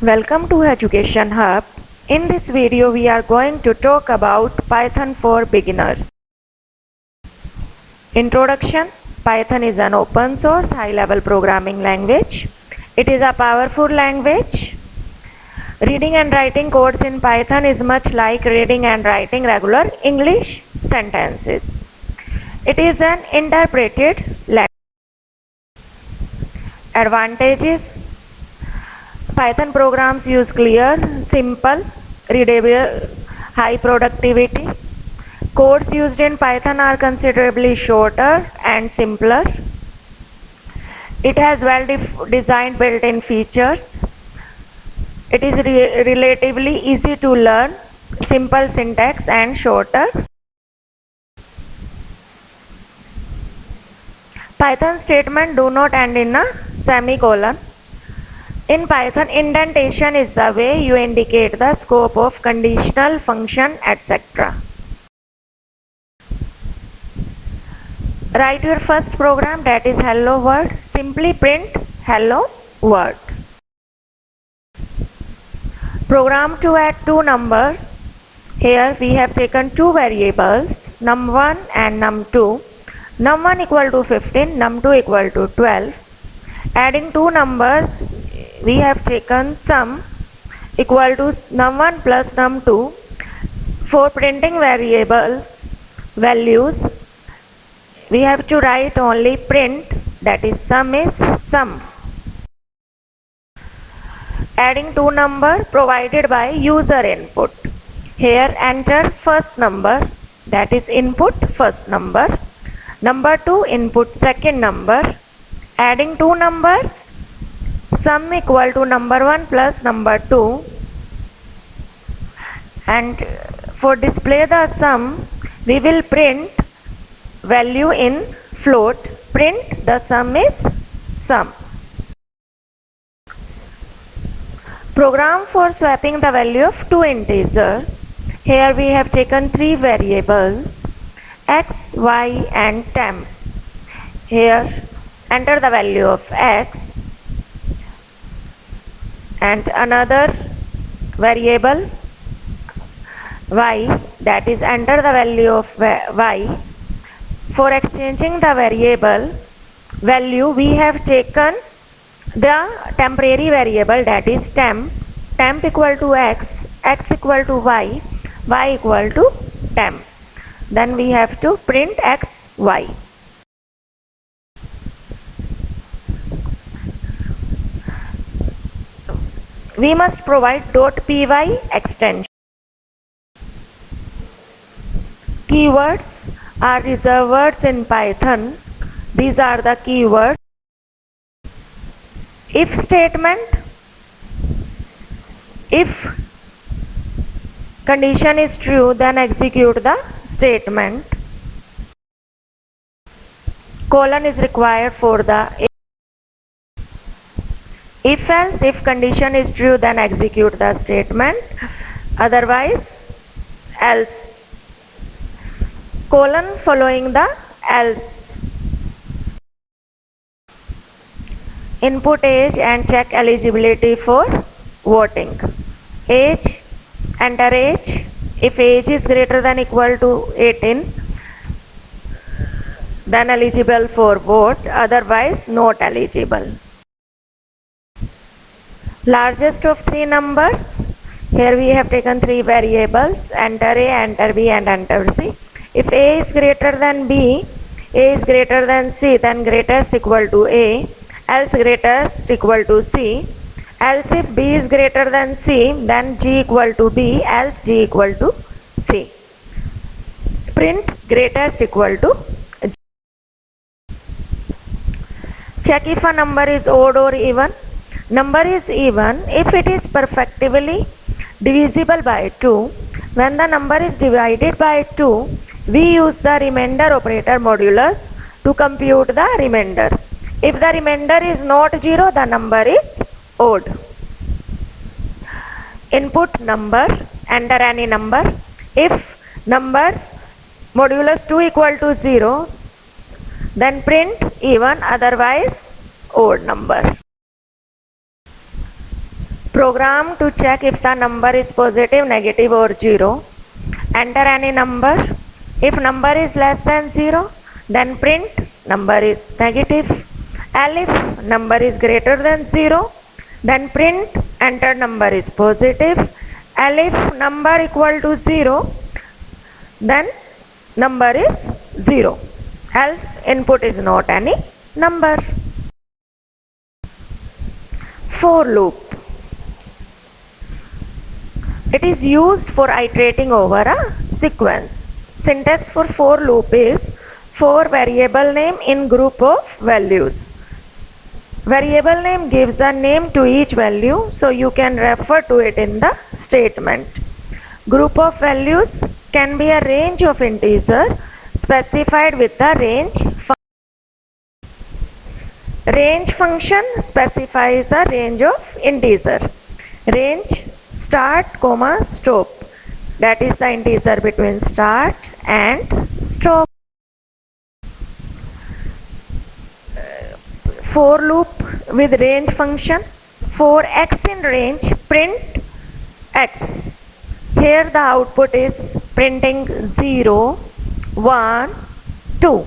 Welcome to Education Hub. In this video we are going to talk about Python for beginners. Introduction. Python is an open source high-level programming language. It is a powerful language. Reading and writing codes in Python is much like reading and writing regular English sentences. It is an interpreted language. Advantages. Python programs use clear, simple, readable, high productivity. Codes used in Python are considerably shorter and simpler. It has well-designed built-in features. It is relatively easy to learn, simple syntax and shorter. Python statements do not end in a semicolon. In Python, indentation is the way you indicate the scope of conditional function, etc. Write your first program, that is hello world. Simply print hello world. Program to add two numbers. Here we have taken two variables, num1 and num2. Num1 equal to 15, num2 equal to 12. Adding two numbers, we have taken sum equal to num1 plus num2. For printing variables values, we have to write only print, that is sum is sum. Adding two numbers provided by user input. Here enter first number, that is input first number. Number 2 input second number. Adding two numbers, sum equal to number 1 plus number 2, and for display the sum we will print value in float. Print the sum is sum. Program for swapping the value of two integers. Here we have taken three variables, x, y and temp. Here enter the value of x and another variable y, that is enter the value of y. For exchanging the variable value, we have taken the temporary variable, that is temp. Temp equal to x, x equal to y, y equal to temp. Then we have to print x, y. We must provide .py extension. Keywords are reserved words in Python. These are the keywords. If statement. If condition is true, then execute the statement. Colon is required for the if else. If condition is true, then execute the statement, otherwise else. Colon following the else. Input age and check eligibility for voting. Age, enter age. If age is greater than equal to 18, then eligible for vote, otherwise not eligible. Largest of three numbers. Here we have taken three variables, enter a, enter b and enter c. If a is greater than b, a is greater than c, then greatest equal to a, else greatest equal to c. Else if b is greater than c, then g equal to b, else g equal to c. Print greatest equal to g. Check if a number is odd or even. Number is even if it is perfectly divisible by 2. When the number is divided by 2, we use the remainder operator modulus to compute the remainder. If the remainder is not 0, the number is odd. Input number, enter any number. If number modulus 2 equal to 0, then print even, otherwise odd number. Program to check if the number is positive, negative or 0. Enter any number. If number is less than 0, then print number is negative. And if number is greater than 0, then print entered number is positive. And if number equal to 0, then number is 0. Else input is not any number. For loop. It is used for iterating over a sequence. Syntax for loop is for variable name in group of values. Variable name gives a name to each value, so you can refer to it in the statement. Group of values can be a range of integers specified with the range function. Range function specifies a range of integer. Range start, comma, stop. That is the integer between start and stop. For loop with range function. For x in range, print x. Here the output is printing 0, 1, 2.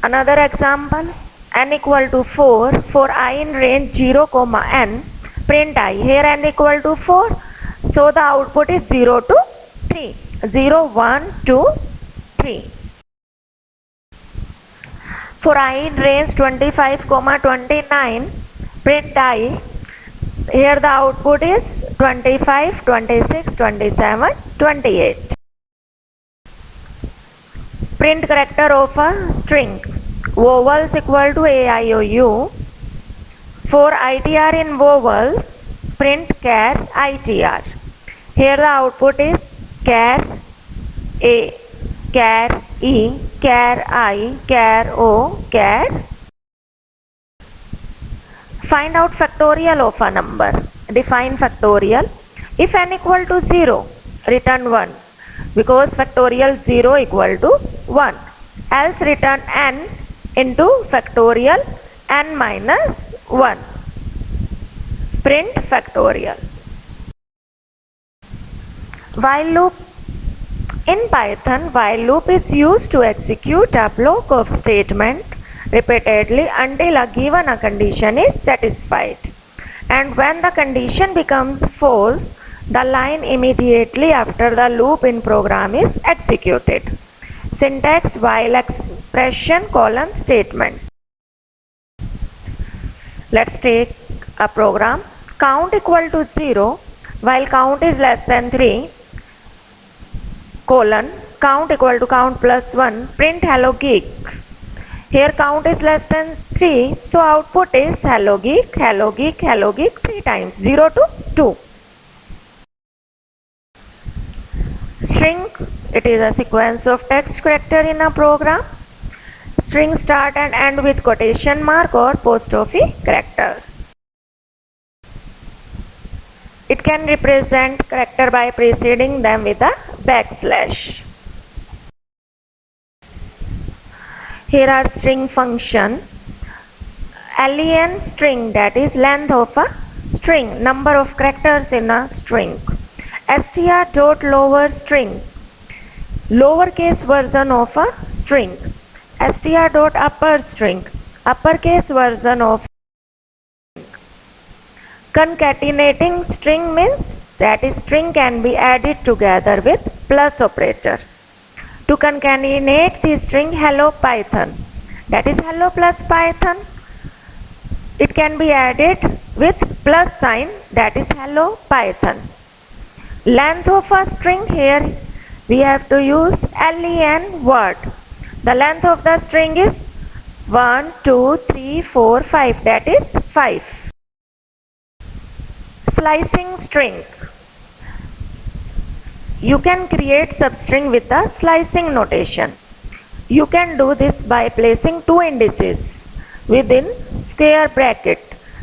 Another example, n equal to 4, for I in range 0, n, print I. Here n equal to 4, so the output is 0 to 3. 0, 1, 2, 3. For I in range 25, 29, print I. Here the output is 25, 26, 27, 28. Print character of a string. Vowels equal to A, I, O, U. For ITR in vowels, print char ITR. Here the output is char A, char E, char I, char O, char. Find out factorial of a number. Define factorial. If n equal to 0, return 1. Because factorial 0 equal to 1. Else return n into factorial n minus 1. Print factorial. While loop. In Python, while loop is used to execute a block of statement repeatedly until a given condition is satisfied. And when the condition becomes false, the line immediately after the loop in program is executed. Syntax while expression colon statement. Let's take a program. Count equal to 0 while count is less than 3 colon count equal to count plus 1 print hello geek. Here count is less than 3, so output is hello geek, hello geek, hello geek 3 times, 0 to 2. String, it is a sequence of text character in a program. String start and end with quotation mark or apostrophe characters. It can represent character by preceding them with a backslash. Here are string function. Len string, that is length of a string, number of characters in a string. Str dot lower string, lowercase version of a string. Str dot upper string, uppercase version of. Concatenating string means that string can be added together with plus operator. To concatenate the string hello Python, that is hello plus Python, it can be added with plus sign, that is hello Python. Length of a string, here we have to use len word. The length of the string is 1, 2, 3, 4, 5, that is 5. Slicing string. You can create substring with the slicing notation. You can do this by placing two indices within square bracket.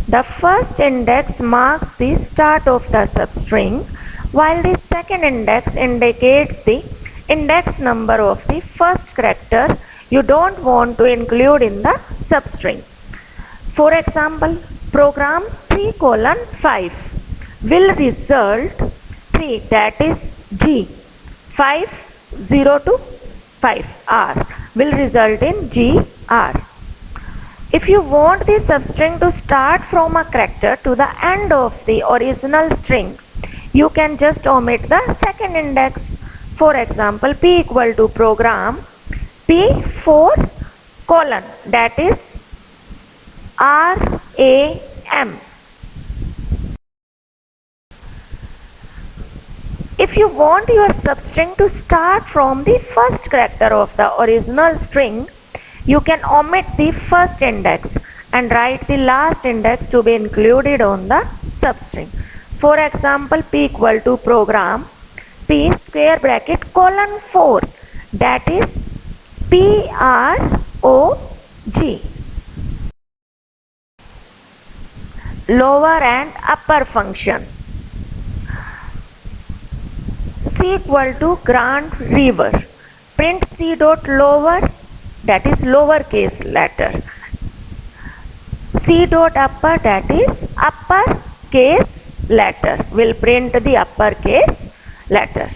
The first index marks the start of the substring, while the second index indicates the index number of the first character you don't want to include in the substring. For example, program 3 colon 5 will result 3, that is G, 5 0 to 5 R will result in G R. If you want the substring to start from a character to the end of the original string, you can just omit the second index. For example, P equal to program P4 colon, that is RAM. If you want your substring to start from the first character of the original string, you can omit the first index and write the last index to be included on the substring. For example, P equal to program P square bracket colon 4, that is PROG. Lower and upper function. C equal to Grand River. Print C dot lower, that is lowercase letter. C dot upper, that is uppercase letter. Will print the uppercase letter.